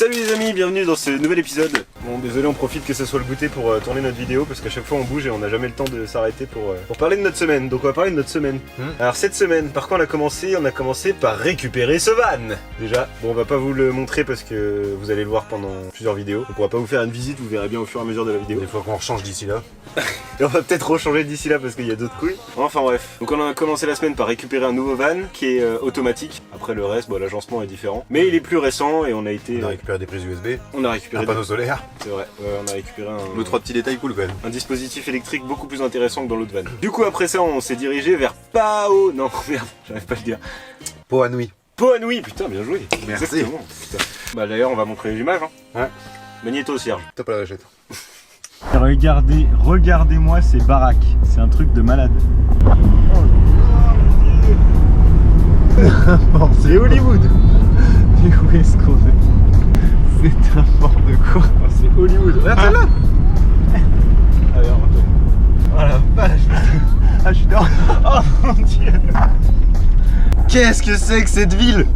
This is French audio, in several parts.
Salut les amis, bienvenue dans ce nouvel épisode. Bon, désolé, on profite que ce soit le goûter pour tourner notre vidéo parce qu'à chaque fois on bouge et on n'a jamais le temps de s'arrêter pour parler de notre semaine. Donc on va parler de notre semaine. Alors cette semaine, par quoi on a commencé? On a commencé par récupérer ce van. Déjà, bon, on va pas vous le montrer parce que vous allez le voir pendant plusieurs vidéos. Donc on va pas vous faire une visite, vous verrez bien au fur et à mesure de la vidéo. Il faut qu'on rechange d'ici là. Et on va peut-être rechanger d'ici là parce qu'il y a d'autres couilles. Enfin bref. Donc on a commencé la semaine par récupérer un nouveau van qui est automatique. Après le reste, bon, l'agencement est différent. Mais il est plus récent et on a été... On a récupéré des prises USB, On a récupéré un panneau solaire. C'est vrai, ouais, on a récupéré Le 3 petits détails cool quand même. un dispositif électrique beaucoup plus intéressant que dans l'autre van. Du coup après ça on s'est dirigé vers Pao... Non merde, j'arrive pas à le dire. Poanui. Poanui, putain bien joué. Merci. Exactement, putain. Bah d'ailleurs on va montrer les images hein. Ouais. Magnéto Serge. Top à la vachette. Regardez-moi ces baraques, c'est un truc de malade. C'est Hollywood. Mais où est-ce qu'on est? C'est n'importe quoi. Oh, c'est Hollywood. Regarde celle-là. Allez, on va. Oh la vache. Ah je suis dans... Oh mon dieu. Qu'est-ce que c'est que cette ville?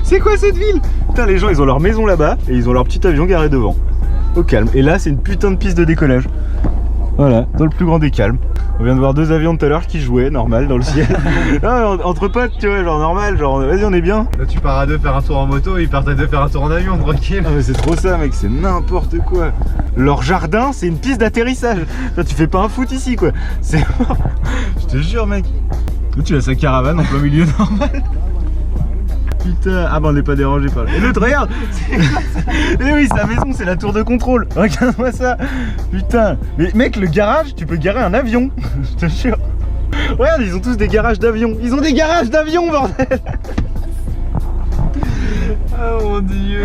C'est quoi cette ville? Putain, les gens ils ont leur maison là-bas et ils ont leur petit avion garé devant. Au calme. Et là c'est une putain de piste de décollage. Voilà, dans le plus grand des calmes. On vient de voir deux avions tout à l'heure qui jouaient, normal, dans le ciel. Non, entre potes, tu vois, genre normal, genre vas-y on est bien. Là tu pars à deux faire un tour en moto, ils partent à deux faire un tour en avion, tranquille. Ah mais c'est trop ça mec, c'est n'importe quoi. Leur jardin c'est une piste d'atterrissage. Tu fais pas un foot ici quoi. C'est mort. Je te jure mec. Où tu as sa caravane en plein milieu normal. Putain, ah bah on n'est pas dérangé par là. Et l'autre regarde. Eh oui sa maison c'est la tour de contrôle. Regarde-moi ça. Putain. Mais mec le garage tu peux garer un avion. Je te jure. Regarde ils ont tous des garages d'avion. Ils ont des garages d'avion bordel. Oh mon dieu.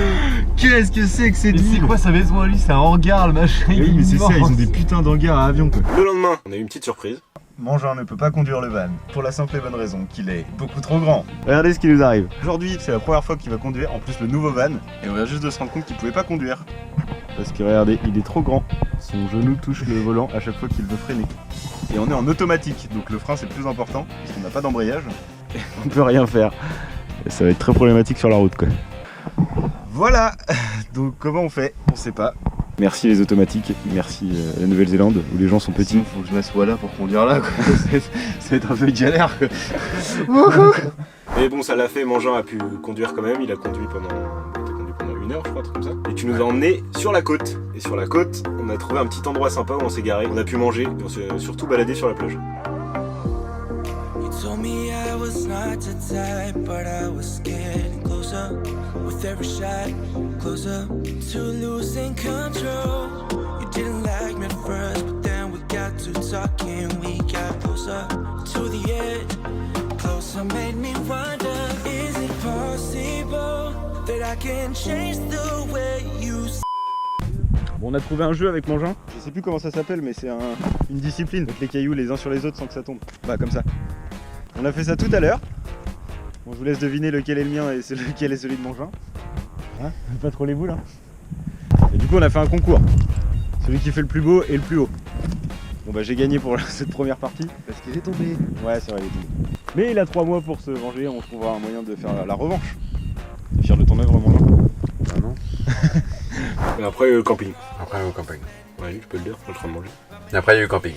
Qu'est-ce que c'est que cette Mais c'est ville? quoi sa maison à lui? C'est un hangar le machin. Oui mais c'est ça, ils ont des immense. putains d'hangars à avion quoi. Le lendemain, on a eu une petite surprise. Mangin ne peut pas conduire le van, pour la simple et bonne raison qu'il est beaucoup trop grand. Regardez ce qui nous arrive. Aujourd'hui, c'est la première fois qu'il va conduire, en plus le nouveau van, et on vient juste de se rendre compte qu'il pouvait pas conduire. Parce que regardez, il est trop grand. Son genou touche le volant à chaque fois qu'il veut freiner. Et on est en automatique, donc le frein c'est le plus important, parce qu'on n'a pas d'embrayage, et on peut rien faire. Et ça va être très problématique sur la route quoi. Voilà. Donc comment on fait? On sait pas. Merci les automatiques, merci la Nouvelle-Zélande où les gens sont petits. Sinon, faut que je m'assoie là pour conduire là quoi. Ça va être un peu galère quoi. Mais bon ça l'a fait, Mangin a pu conduire quand même, il a conduit pendant 1 heure je crois, un truc comme ça. Et tu nous as emmenés sur la côte. Et sur la côte, on a trouvé un petit endroit sympa où on s'est garé, on a pu manger, et on s'est surtout baladé sur la plage. Told me I was not the type, but I was getting closer with every shot, closer to losing control. You didn't like me at first, but then we got to talking, we got closer to the edge, closer made me wonder, is it possible that I can change the way you see? Bon, on a trouvé un jeu avec Mangin, je sais plus comment ça s'appelle mais c'est une discipline, mettre les cailloux les uns sur les autres sans que ça tombe. Bah comme ça. On a fait ça tout à l'heure. Bon, je vous laisse deviner lequel est le mien et lequel est celui de Mangin. Hein? Pas trop les boules hein. Et du coup on a fait un concours. Celui qui fait le plus beau et le plus haut. Bon bah j'ai gagné pour cette première partie. Parce qu'il est tombé. Ouais c'est vrai il est tombé. Mais il a 3 mois pour se venger, on trouvera un moyen de faire la revanche. T'es fier de ton œuvre Mangin? Ah non. Et après le camping. Après il y a eu le camping. Ouais je peux le dire, je suis en train de manger. Après il y a eu le camping.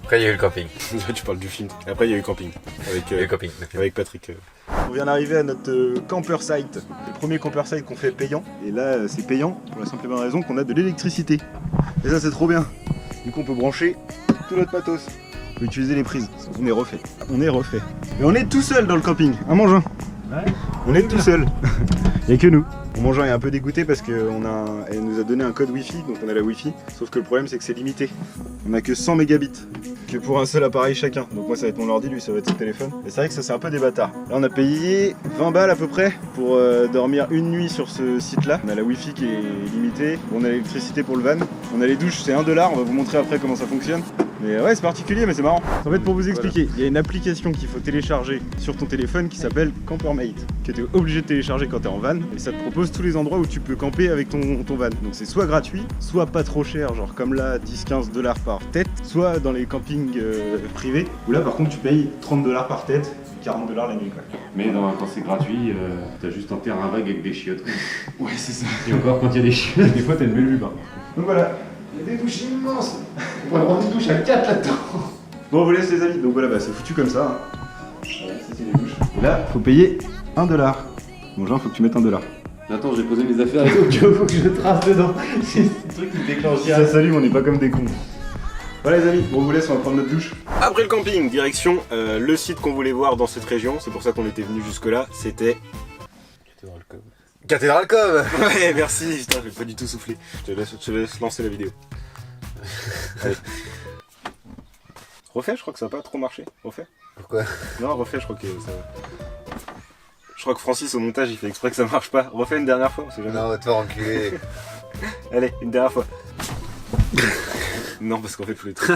Après il y a eu le camping. Tu parles du film. Et après il y a eu camping. Il y a eu le camping. Avec Patrick. On vient d'arriver à notre camper site. Le premier camper site qu'on fait payant. Et là c'est payant pour la simple et bonne raison qu'on a de l'électricité. Et ça c'est trop bien. Du coup on peut brancher tout notre matos. On peut utiliser les prises. On est refait. On est refait. Et on est tout seul dans le camping. Un Mangin. Ouais. On est tout seul. Il n'y a que nous. Mon Mangin est un peu dégoûté parce qu'elle nous a donné un code Wi-Fi, donc on a la Wi-Fi. Sauf que le problème c'est que c'est limité. On a que 100 mégabits, que pour un seul appareil chacun. Donc moi ça va être mon ordi, lui ça va être son téléphone. Et c'est vrai que ça c'est un peu des bâtards. Là on a payé 20 balles à peu près pour dormir une nuit sur ce site-là. On a la Wi-Fi qui est limitée, on a l'électricité pour le van. On a les douches, c'est $1, on va vous montrer après comment ça fonctionne. Mais ouais, c'est particulier, mais c'est marrant. En fait, pour vous expliquer, il y a une application qu'il faut télécharger sur ton téléphone qui s'appelle Campermate, que tu es obligé de télécharger quand tu es en van, et ça te propose tous les endroits où tu peux camper avec ton van. Donc c'est soit gratuit, soit pas trop cher, genre comme là 10-15 $ par tête, soit dans les campings privés, où là par contre tu payes 30 $ par tête, 40 $ la nuit quoi. Mais quand c'est gratuit, t'as juste un terrain vague avec des chiottes. Ouais, c'est ça. Et encore, quand il y a des chiottes, des fois t'as une belle vue par contre. Donc voilà, il y a des douches immenses. On pourrait avoir des douches à 4 là-dedans. Bon, on vous laisse les amis. Donc voilà, bah, c'est foutu comme ça. Hein. Voilà, ça c'est les douches. Et là, faut payer 1 $. Bon, genre, faut que tu mettes 1 $. Attends, j'ai posé mes affaires et tout, tu faut que je trace dedans. C'est ce truc qui déclenche. Ça s'allume, on n'est pas comme des cons. Voilà les amis, bon, on vous laisse, on va prendre notre douche. Après le camping, direction le site qu'on voulait voir dans cette région. C'est pour ça qu'on était venu jusque là. C'était Cathédrale Cove. Ouais, merci. Putain, je vais pas du tout souffler. Je te laisse lancer la vidéo. Allez. Refais, je crois que ça n'a pas trop marché. Refais. Pourquoi? Non, refais, je crois que ça va. Je crois que Francis au montage il fait exprès que ça marche pas. Refais une dernière fois, on sait jamais. Non, va te faire enculer. Allez, une dernière fois. Non, parce qu'en fait, je voulais trop.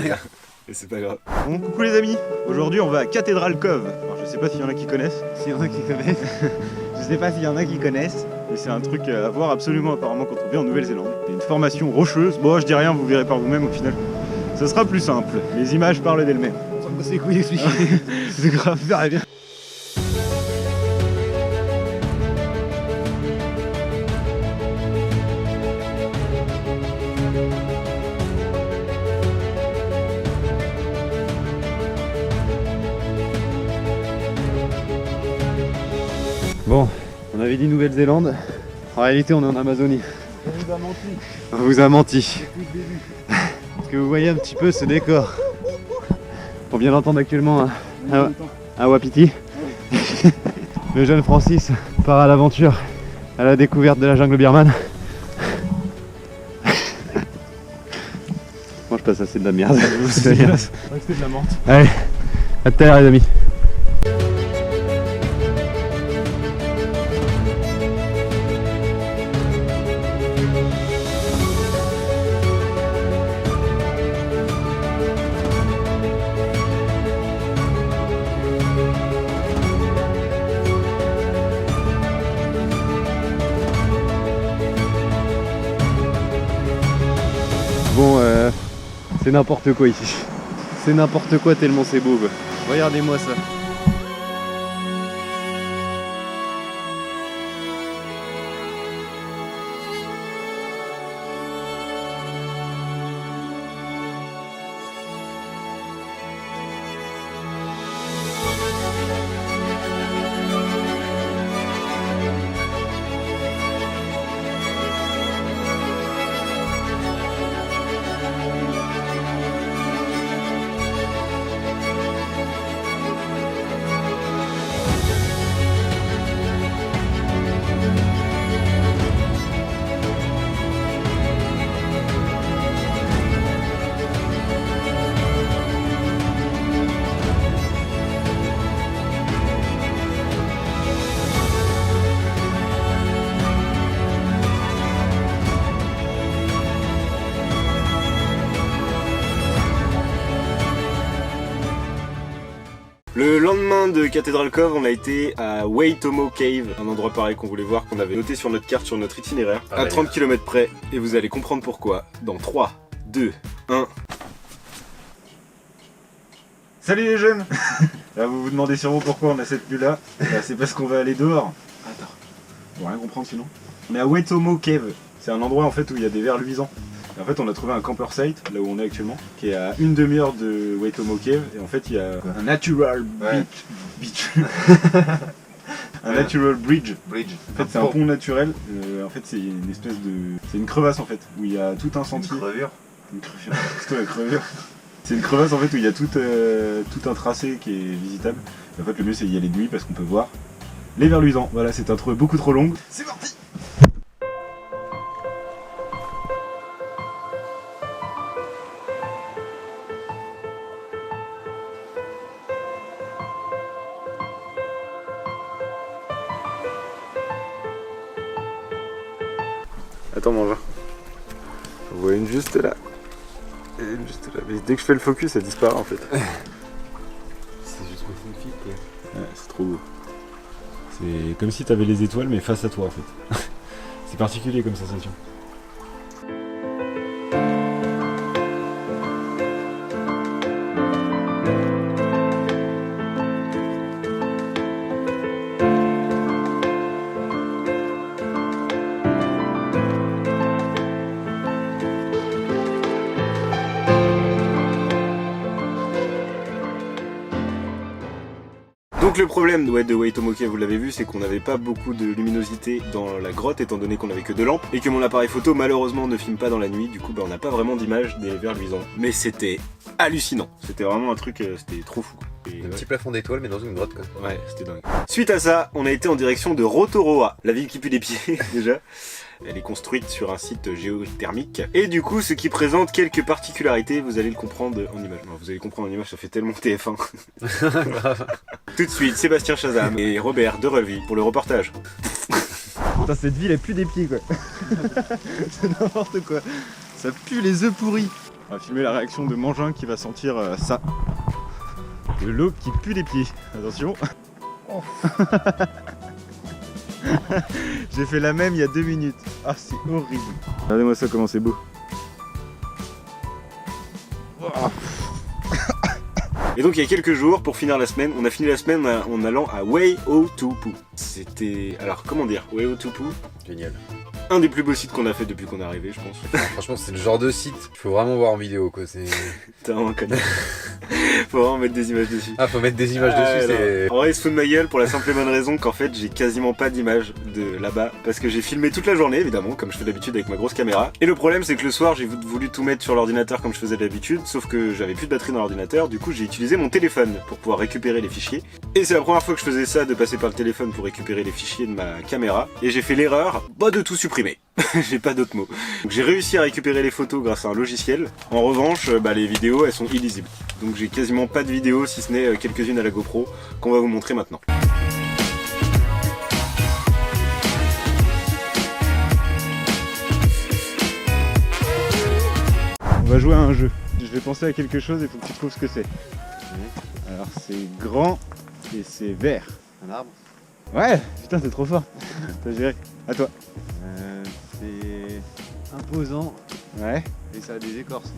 Et c'est pas grave. Bon, coucou les amis. Aujourd'hui, on va à Cathédrale Cove. Alors, je sais pas s'il y en a qui connaissent. S'il y en a qui connaissent. Je sais pas s'il y en a qui connaissent. Mais c'est un truc à voir absolument apparemment quand on vient en Nouvelle-Zélande. C'est une formation rocheuse. Bon, je dis rien, vous verrez par vous-même au final. Ça sera plus simple. Les images parlent d'elles-mêmes. On s'en casse les couilles d'expliquer. C'est grave, ça bien. Bon, on avait dit Nouvelle-Zélande. En réalité, on est en Amazonie. On vous a menti. On vous a menti. Depuis le début. Parce que vous voyez un petit peu ce décor. On vient d'entendre actuellement un wapiti. Le jeune Francis part à l'aventure, à la découverte de la jungle birmane. Moi je passe assez de la merde. C'est de la menthe. Allez, à tout à l'heure les amis. Bon, c'est n'importe quoi ici. C'est n'importe quoi tellement c'est beau. Regardez-moi ça. Le lendemain de Cathédrale Cove, on a été à Waitomo Cave, un endroit pareil qu'on voulait voir, qu'on avait noté sur notre carte, sur notre itinéraire, à 30 km près, et vous allez comprendre pourquoi dans 3, 2, 1... Salut les jeunes. Là vous vous demandez sûrement pourquoi on a cette vue là, c'est parce qu'on va aller dehors. Attends, on va rien comprendre sinon. On est à Waitomo Cave, c'est un endroit en fait où il y a des vers luisants. Et en fait on a trouvé un camper site, là où on est actuellement, qui est à une demi-heure de Waitomo Cave, et en fait il y a un natural beach. Un natural bridge. En fait c'est un pont naturel, en fait c'est une espèce de... C'est une crevasse en fait, où il y a tout un sentier. Une crevure. C'est toi la crevure. C'est une crevasse en fait où il y a tout un tracé qui est visitable. Et en fait le mieux c'est d'y aller de nuit parce qu'on peut voir les vers luisants. Voilà, c'est intro beaucoup trop longue. C'est parti. Attends mon genre. On voit une juste là. juste là. Mais dès que je fais le focus, ça disparaît en fait. C'est juste magnifique quoi. Ouais, c'est trop beau. C'est comme si t'avais les étoiles mais face à toi en fait. C'est particulier comme sensation. Donc le problème de Waitomoke, vous l'avez vu, c'est qu'on n'avait pas beaucoup de luminosité dans la grotte étant donné qu'on avait que 2 lampes et que mon appareil photo malheureusement ne filme pas dans la nuit, du coup on n'a pas vraiment d'image des vers luisants. Mais c'était hallucinant, c'était vraiment un truc, c'était trop fou. Et Un petit plafond d'étoiles mais dans une grotte quoi. Ouais, c'était dingue. Suite à ça, on a été en direction de Rotoroa, la ville qui pue des pieds déjà. Elle est construite sur un site géothermique. Et du coup, ce qui présente quelques particularités, vous allez le comprendre en image. Non, vous allez comprendre en image, ça fait tellement TF1. Tout de suite, Sébastien Chazam et Robert de Revy pour le reportage. Putain, cette ville, elle pue des pieds, quoi. C'est n'importe quoi. Ça pue les œufs pourris. On va filmer la réaction de Mangin qui va sentir ça. De l'eau qui pue des pieds. Attention. Oh. J'ai fait la même il y a 2 minutes. Ah, c'est horrible. Regardez-moi ça, comment c'est beau. Et donc il y a quelques jours, pour finir la semaine, on a fini la semaine en allant à Waihotupu. C'était... Alors comment dire, Waihotupu, Génial. un des plus beaux sites qu'on a fait depuis qu'on est arrivé, je pense. Enfin, franchement c'est le genre de site qu'il faut vraiment voir en vidéo quoi. C'est... T'es vraiment un connard. Faut vraiment mettre des images dessus. Ah faut mettre des images dessus, c'est... En vrai il se fout de ma gueule pour la simple et bonne raison qu'en fait j'ai quasiment pas d'images de là-bas. Parce que j'ai filmé toute la journée évidemment, comme je fais d'habitude avec ma grosse caméra. Et le problème c'est que le soir j'ai voulu tout mettre sur l'ordinateur comme je faisais d'habitude. Sauf que j'avais plus de batterie dans l'ordinateur, du coup j'ai utilisé mon téléphone pour pouvoir récupérer les fichiers. Et c'est la première fois que je faisais ça, de passer par le téléphone pour récupérer les fichiers de ma caméra. Et j'ai fait l'erreur de tout supprimer. J'ai pas d'autres mots. Donc j'ai réussi à récupérer les photos grâce à un logiciel. En revanche, les vidéos elles sont illisibles. Donc j'ai quasiment pas de vidéos si ce n'est quelques-unes à la GoPro qu'on va vous montrer maintenant. On va jouer à un jeu. Je vais penser à quelque chose et il faut que tu trouves ce que c'est. Alors c'est grand et c'est vert. Un arbre. Ouais, putain c'est trop fort. T'as géré. À toi. C'est imposant Ouais. et ça a des écorces.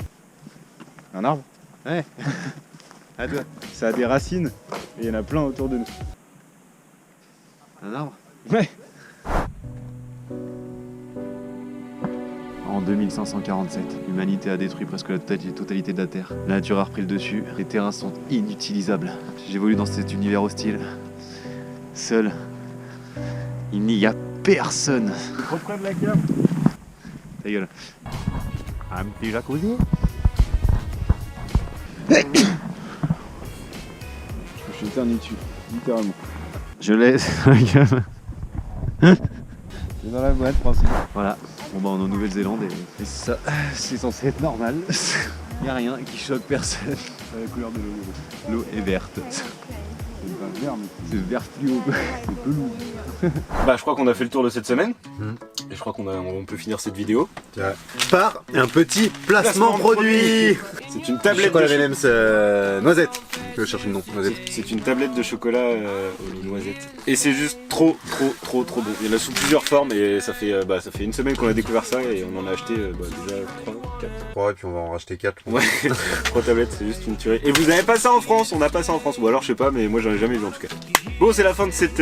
Un arbre. Ouais. À toi. Ça a des racines et il y en a plein autour de nous. Un arbre. Ouais. En 2547, l'humanité a détruit presque la totalité de la Terre. La nature a repris le dessus, les terrains sont inutilisables. J'évolue dans cet univers hostile. Seul, il n'y a personne. Trop près de la cave. Ta gueule. Un petit jacuzzi. Je suis terni dessus, littéralement. Je laisse la gueule. C'est dans la boîte, principe. Voilà. Bon bah on est en Nouvelle-Zélande et ça, c'est censé être normal. Il n'y a rien qui choque personne. La couleur de l'eau. L'eau est verte. C'est pas vert, mais C'est vert fluo. c'est pelouse. Bah je crois qu'on a fait le tour de cette semaine. Et je crois qu'on peut finir cette vidéo. Par un petit placement produit. C'est une tablette Chocolat de M&M's noisette. Je cherche le nom, noisette. C'est une tablette de chocolat aux noisettes. Et c'est juste trop bon. Il y en a sous plusieurs formes et ça fait une semaine qu'on a découvert ça et on en a acheté déjà 3, 4. Ouais, et puis on va en racheter 4. Ouais, 3 tablettes, c'est juste une tuerie. Et vous avez pas ça en France, on n'a pas ça en France. Ou alors je sais pas, mais moi j'en ai jamais vu en tout cas. Bon, c'est la fin de cet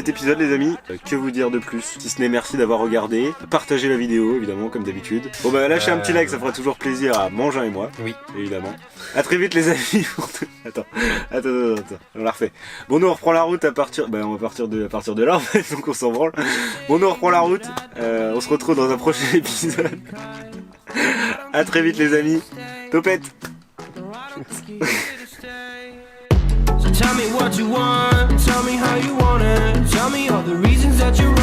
épisode les amis. Que vous dire de plus, si ce n'est merci d'avoir regardé. Partagez la vidéo évidemment comme d'habitude. Bon bah lâchez un petit like, ça fera toujours plaisir à Mangin et moi. Oui. Évidemment. A très vite les amis. Attends, on la refait. Bon, nous on reprend la route à partir... on va partir de là en fait, donc on s'en branle. Bon, nous on reprend la route, on se retrouve dans un prochain épisode. A très vite les amis. Topette. So tell me what you want, tell me how you want it, tell me all the reasons that you're